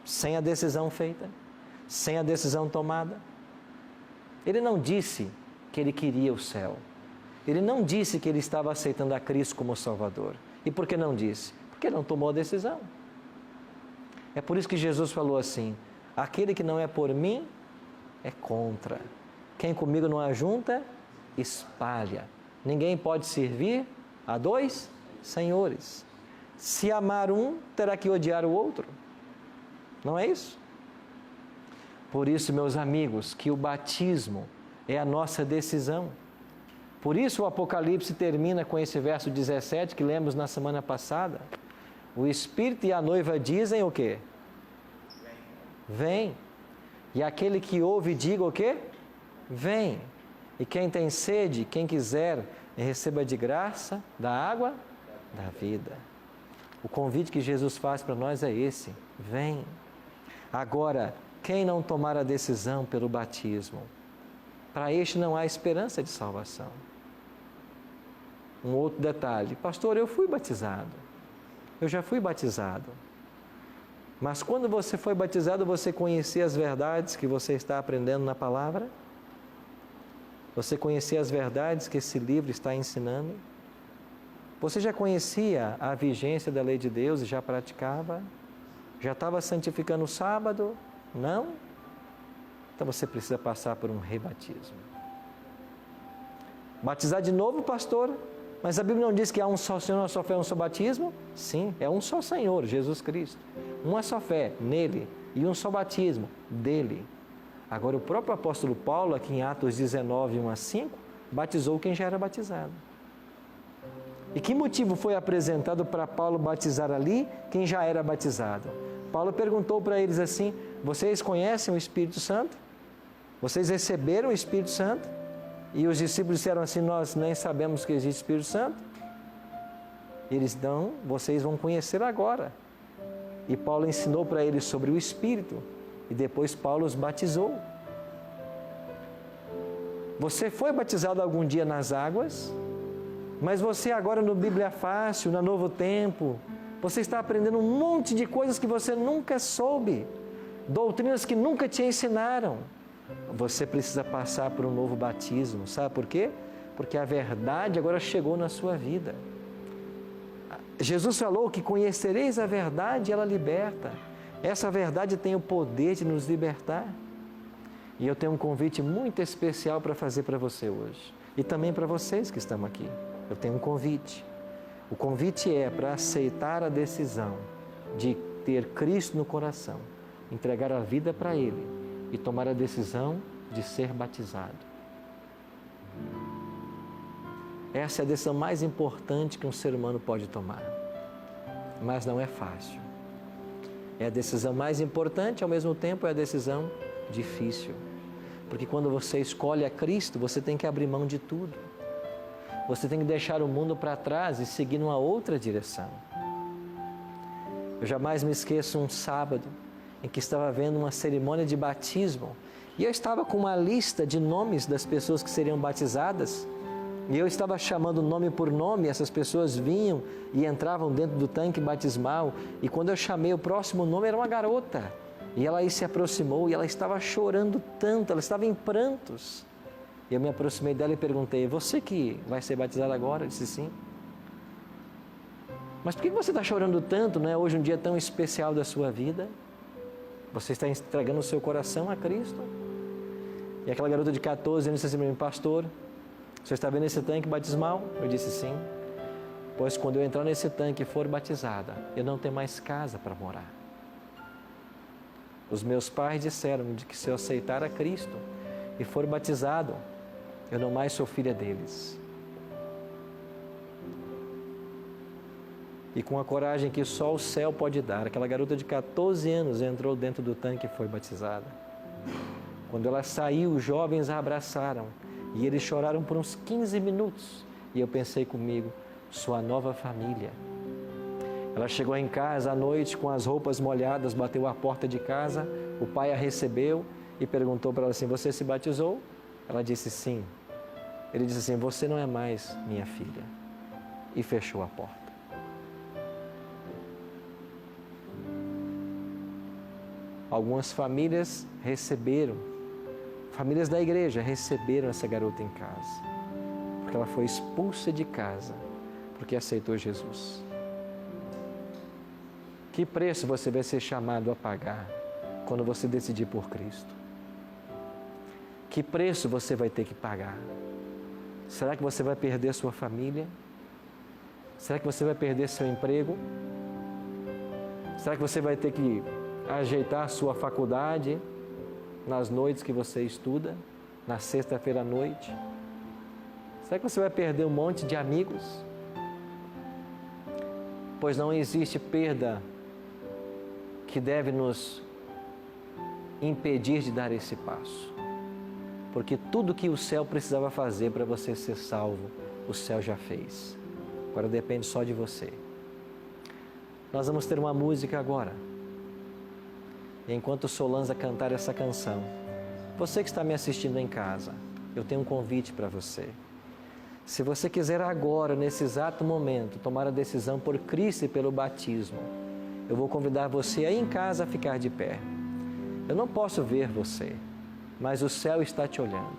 Sem a decisão feita? Sem a decisão tomada? Ele não disse que ele queria o céu. Ele não disse que ele estava aceitando a Cristo como Salvador. E por que não disse? Porque não tomou a decisão. É por isso que Jesus falou assim: aquele que não é por mim, é contra. Quem comigo não ajunta, espalha. Ninguém pode servir a dois senhores. Se amar um, terá que odiar o outro. Não é isso? Por isso, meus amigos, que o batismo é a nossa decisão. Por isso o Apocalipse termina com esse verso 17 que lemos na semana passada. O Espírito e a noiva dizem o quê? Vem. E aquele que ouve diga o quê? Vem. E quem tem sede, quem quiser, receba de graça da água da vida. O convite que Jesus faz para nós é esse: vem. Agora, quem não tomar a decisão pelo batismo, para este não há esperança de salvação. Um outro detalhe: pastor, eu fui batizado. Eu já fui batizado. Mas quando você foi batizado, você conhecia as verdades que você está aprendendo na palavra? Você conhecia as verdades que esse livro está ensinando? Você já conhecia a vigência da lei de Deus e já praticava? Já estava santificando o sábado? Não? Então você precisa passar por um rebatismo. Batizar de novo, pastor? Mas a Bíblia não diz que há um só Senhor, uma só fé, um só batismo? Sim, é um só Senhor, Jesus Cristo. Uma só fé nele e um só batismo dele. Agora, o próprio apóstolo Paulo, aqui em Atos 19, 1 a 5, batizou quem já era batizado. E que motivo foi apresentado para Paulo batizar ali quem já era batizado? Paulo perguntou para eles assim: vocês conhecem o Espírito Santo? Vocês receberam o Espírito Santo? E os discípulos disseram assim: nós nem sabemos que existe Espírito Santo. Eles não, vocês vão conhecer agora. E Paulo ensinou para eles sobre o Espírito. E depois Paulo os batizou. Você foi batizado algum dia nas águas? Mas você agora no Bíblia Fácil, no Novo Tempo, você está aprendendo um monte de coisas que você nunca soube. Doutrinas que nunca te ensinaram. Você precisa passar por um novo batismo. Sabe por quê? Porque a verdade agora chegou na sua vida. Jesus falou que conhecereis a verdade e ela liberta. Essa verdade tem o poder de nos libertar. E eu tenho um convite muito especial para fazer para você hoje. E também para vocês que estão aqui. Eu tenho um convite. O convite é para aceitar a decisão de ter Cristo no coração, entregar a vida para Ele e tomar a decisão de ser batizado. Essa é a decisão mais importante que um ser humano pode tomar. Mas não é fácil. É a decisão mais importante, ao mesmo tempo é a decisão difícil. Porque quando você escolhe a Cristo, você tem que abrir mão de tudo. Você tem que deixar o mundo para trás e seguir numa outra direção. Eu jamais me esqueço um sábado em que estava havendo uma cerimônia de batismo e eu estava com uma lista de nomes das pessoas que seriam batizadas e eu estava chamando nome por nome, essas pessoas vinham e entravam dentro do tanque batismal e quando eu chamei o próximo nome era uma garota e ela aí se aproximou e ela estava chorando tanto, ela estava em prantos. E eu me aproximei dela e perguntei: você que vai ser batizado agora? Ela disse sim. Mas por que você está chorando tanto, não é hoje um dia tão especial da sua vida? Você está entregando o seu coração a Cristo? E aquela garota de 14 anos disse assim: pastor, você está vendo esse tanque batismal? Eu disse sim. Pois quando eu entrar nesse tanque e for batizada, eu não tenho mais casa para morar. Os meus pais disseram que se eu aceitar a Cristo e for batizado, eu não mais sou filha deles. E com a coragem que só o céu pode dar, aquela garota de 14 anos entrou dentro do tanque e foi batizada. Quando ela saiu, os jovens a abraçaram e eles choraram por uns 15 minutos. E eu pensei comigo: sua nova família. Ela chegou em casa à noite com as roupas molhadas, bateu à porta de casa, o pai a recebeu e perguntou para ela assim: você se batizou? Ela disse sim. Ele disse assim: você não é mais minha filha. E fechou a porta. Algumas famílias receberam, Famílias da igreja receberam essa garota em casa, porque ela foi expulsa de casa, porque aceitou Jesus. Que preço você vai ser chamado a pagar quando você decidir por Cristo? Que preço você vai ter que pagar? Será que você vai perder sua família? Será que você vai perder seu emprego? Será que você vai ter que ajeitar sua faculdade nas noites que você estuda, na sexta-feira à noite? Será que você vai perder um monte de amigos? Pois não existe perda que deve nos impedir de dar esse passo. Porque tudo que o céu precisava fazer para você ser salvo, o céu já fez. Agora depende só de você. Nós vamos ter uma música agora. E enquanto Solanza cantar essa canção, você que está me assistindo em casa, eu tenho um convite para você. Se você quiser agora, nesse exato momento, tomar a decisão por Cristo e pelo batismo, eu vou convidar você aí em casa a ficar de pé. Eu não posso ver você, mas o céu está te olhando.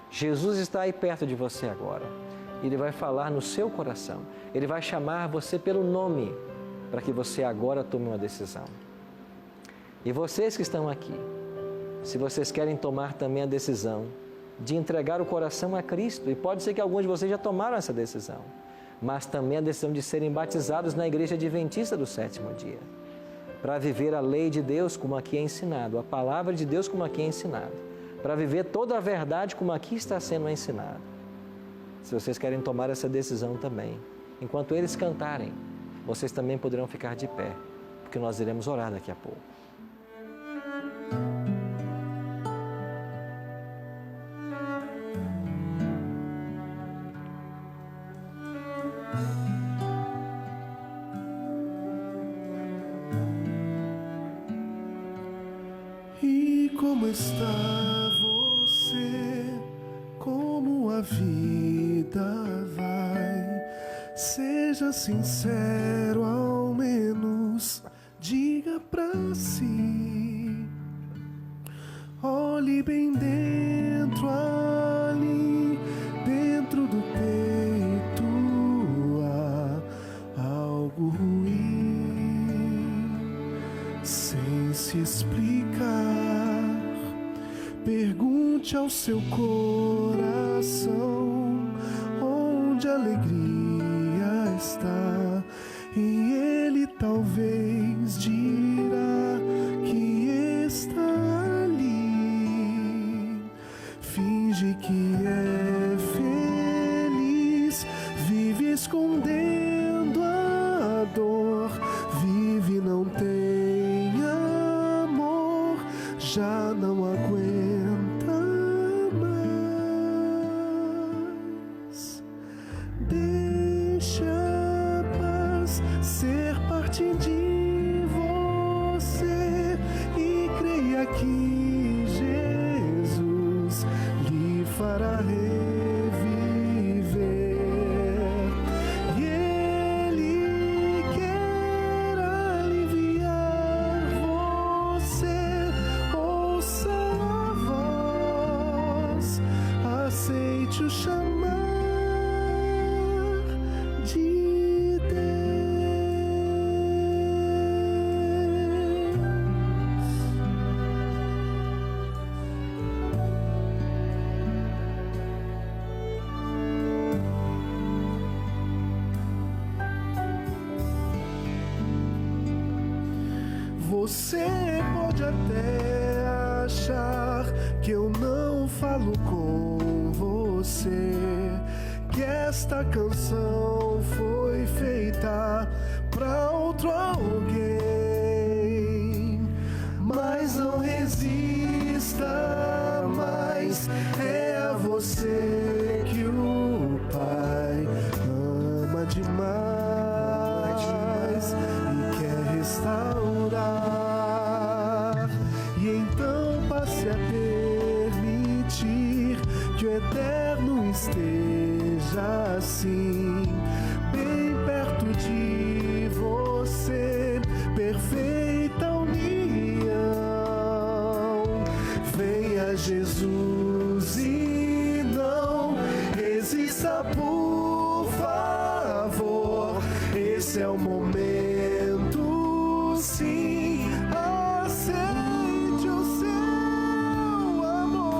Jesus está aí perto de você agora. Ele vai falar no seu coração. Ele vai chamar você pelo nome, para que você agora tome uma decisão. E vocês que estão aqui, se vocês querem tomar também a decisão de entregar o coração a Cristo, e pode ser que alguns de vocês já tomaram essa decisão, mas também a decisão de serem batizados na Igreja Adventista do Sétimo Dia, para viver a lei de Deus como aqui é ensinado, a palavra de Deus como aqui é ensinado, para viver toda a verdade como aqui está sendo ensinado. Se vocês querem tomar essa decisão também, enquanto eles cantarem, vocês também poderão ficar de pé, porque nós iremos orar daqui a pouco. E como está você? Como a vida vai? Seja sincero, ao menos diga pra si. Olhe bem dentro, ali dentro do peito há algo ruim, sem se explicar. Pergunte ao seu coração onde a alegria está, e ele talvez dirá que está ali. Finge que é feliz, vive escondendo a dor, vive, não tem amor, já não aguenta mais. Deixa a paz ser parte de você e creia que Jesus lhe fará reviver. E Ele quer aliviar você. Ouça a voz, aceite o chamar de Deus. Você pode até achar que eu não falo com você, que esta canção foi feita pra outro alguém, mas não resista mais, é a você que o Pai ama demais e quer restaurar. E então passe a permitir que o Eterno esteja assim, bem perto de você, perfeita união. Venha Jesus. sim, aceite o seu amor.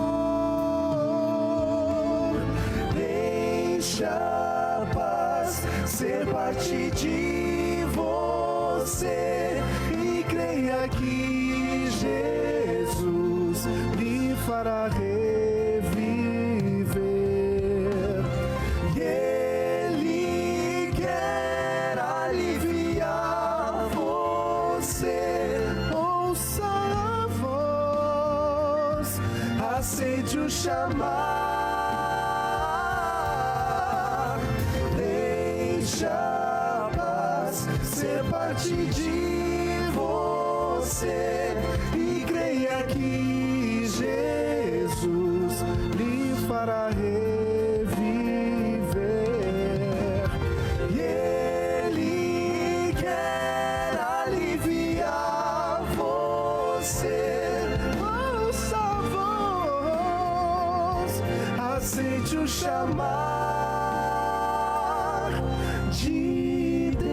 Deixa a paz ser parte de você e creia que Jesus lhe fará reviver. E Ele quer aliviar você. Ouça a voz, aceite o chamar. Deixa a paz ser parte de você e creia que Jesus lhe fará reviver. E Ele quer aliviar você. Ouça a voz, aceite o chamar de Deus.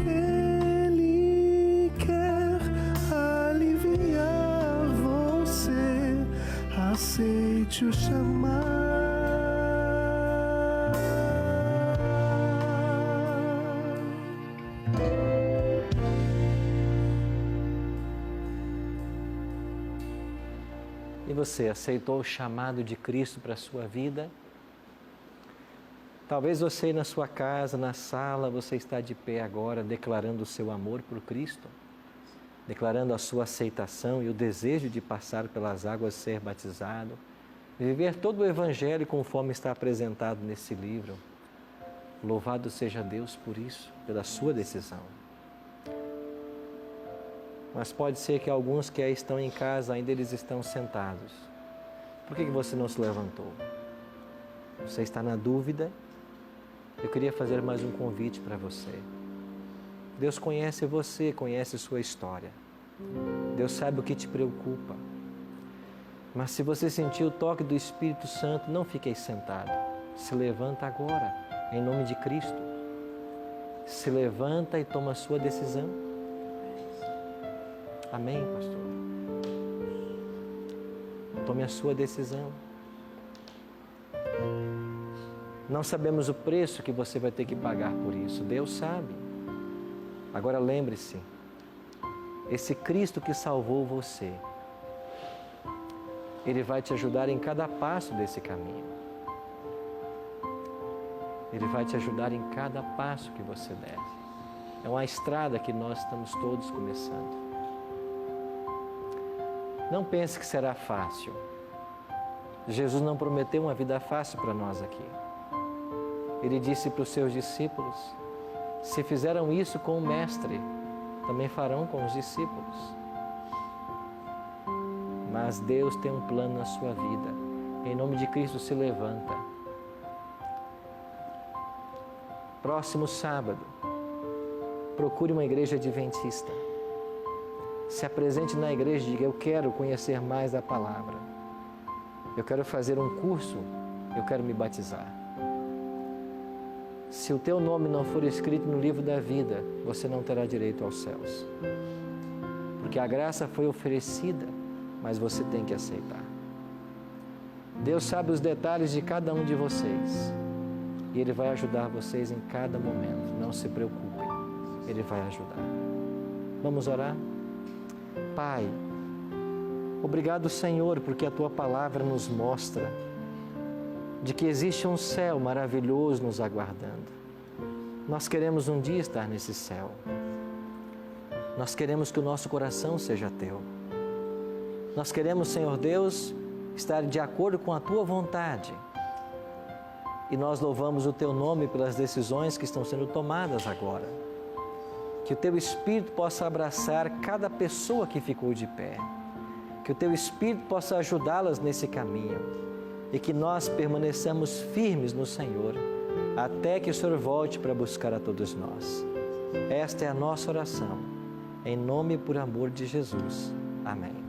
Ele quer aliviar você, aceite o chamar. E você aceitou o chamado de Cristo para a sua vida? Talvez você na sua casa, na sala, você está de pé agora declarando o seu amor por Cristo, declarando a sua aceitação e o desejo de passar pelas águas, ser batizado, viver todo o Evangelho conforme está apresentado nesse livro. Louvado seja Deus por isso, pela sua decisão. Mas pode ser que alguns que aí estão em casa, ainda eles estão sentados. Por que você não se levantou? Você está na dúvida? Eu queria fazer mais um convite para você. Deus conhece você, conhece sua história. Deus sabe o que te preocupa. Mas se você sentir o toque do Espírito Santo, não fique aí sentado. Se levanta agora, em nome de Cristo. Se levanta e toma a sua decisão. Amém, pastor? Tome a sua decisão. Não sabemos o preço que você vai ter que pagar por isso. Deus sabe. Agora lembre-se, esse Cristo que salvou você, Ele vai te ajudar em cada passo desse caminho. Ele vai te ajudar em cada passo que você der. É uma estrada que nós estamos todos começando. Não pense que será fácil. Jesus não prometeu uma vida fácil para nós aqui. Ele disse para os seus discípulos, se fizeram isso com o Mestre, também farão com os discípulos. Mas Deus tem um plano na sua vida. Em nome de Cristo, se levanta. Próximo sábado, procure uma igreja adventista. Se apresente na igreja e diga, eu quero conhecer mais a palavra. Eu quero fazer um curso, eu quero me batizar. Se o teu nome não for escrito no livro da vida, você não terá direito aos céus. Porque a graça foi oferecida, mas você tem que aceitar. Deus sabe os detalhes de cada um de vocês. E Ele vai ajudar vocês em cada momento. Não se preocupem, Ele vai ajudar. Vamos orar? Pai, obrigado, Senhor, porque a Tua palavra nos mostra de que existe um céu maravilhoso nos aguardando. Nós queremos um dia estar nesse céu. Nós queremos que o nosso coração seja Teu. Nós queremos, Senhor Deus, estar de acordo com a Tua vontade. E nós louvamos o Teu nome pelas decisões que estão sendo tomadas agora. Que o Teu Espírito possa abraçar cada pessoa que ficou de pé. Que o Teu Espírito possa ajudá-las nesse caminho. E que nós permaneçamos firmes no Senhor, até que o Senhor volte para buscar a todos nós. Esta é a nossa oração, em nome e por amor de Jesus. Amém.